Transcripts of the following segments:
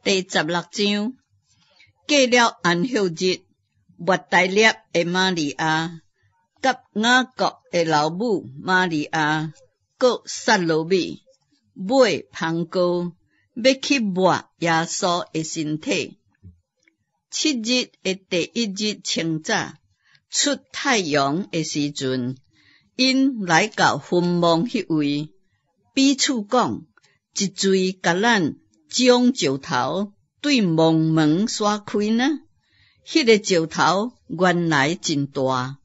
第16章，过了安息日，抹大拉的玛利亚，甲雅各的老母玛利亚，佮撒罗米，买香膏，要去抹耶稣的身体。7日的第1日清早，出太阳的时阵，因来到坟墓迄位，彼此讲，一嘴甲咱将石头对墓门刷开呢？迄个石头原来真大，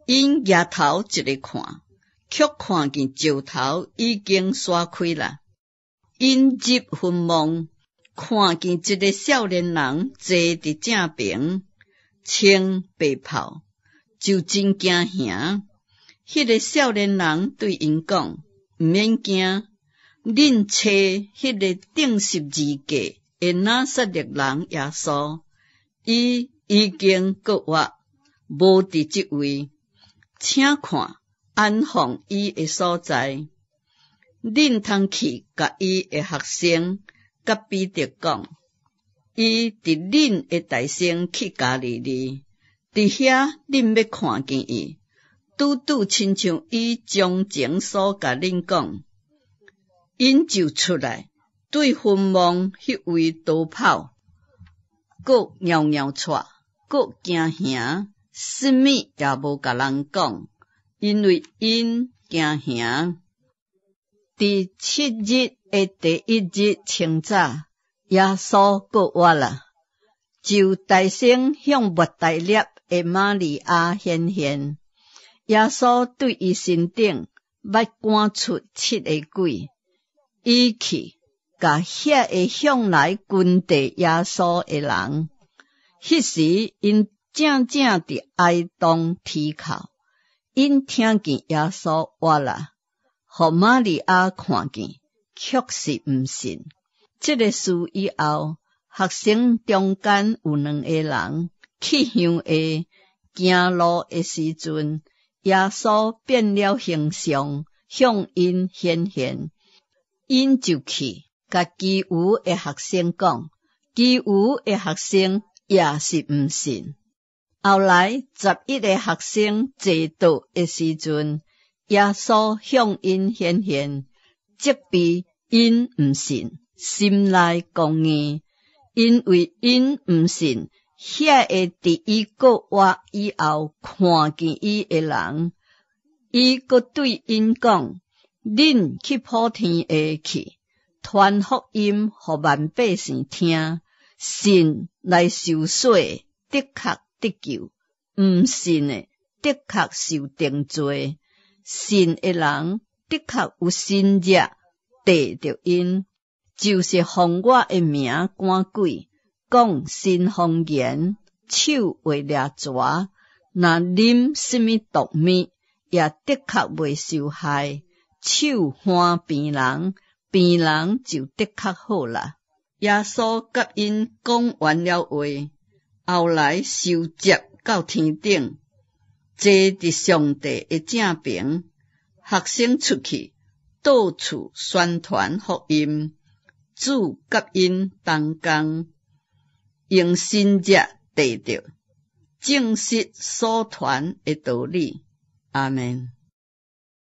因举头一个看，却看见石头已经刷开了。因入坟墓，看见一个少年人坐伫正边，穿白袍，就真惊吓。迄个少年人对因讲：毋免惊，恁找迄个钉十字架的拿撒勒人耶稣，伊已经搁活，无伫即位，请看安放伊的所在。恁通去甲伊的学生甲彼得讲，伊伫恁的大城去加利利，伫遐恁要看见伊，拄亲像伊从前所甲恁讲。因就出来，对坟墓迄位逃跑，佮尿喘，佮惊吓，什么也无甲人讲，因为因惊吓。第7日的第1日清早，耶稣搁活了，就大声向抹大拉的玛利亚显现。耶稣对伊身顶捌赶出7个鬼，伊去甲遐个向来跟地耶稣的人，迄时因正伫哀痛啼哭，因听见耶稣活了。互玛利亚看见，却是毋信。这个事以后，学生中间有2个人去乡下行路的时阵，耶稣变了形象，向因显现。因就去甲其余的学生讲，其余的学生也是毋信。后来11个学生坐倒的时阵，耶稣向因显现，责备因毋信，心内刚硬，因为因毋信遐个伫伊搁活以后看见伊的人。伊搁对因讲，恁去普天下去，传福音互万百姓听，信来受洗，的确得救；毋信的，的确受定罪。信的人的确有心热得着因，就是奉我的名赶鬼，讲新方言，手会抓蛇，若啉什么毒物，也的确袂受害。手摸病人，病人就的确好了。耶稣甲因讲完了话，后来受接到天顶，坐伫上帝的正边。学生出去，到处宣传福音，主甲因同工，用心热得着，证实所传的道理。阿们。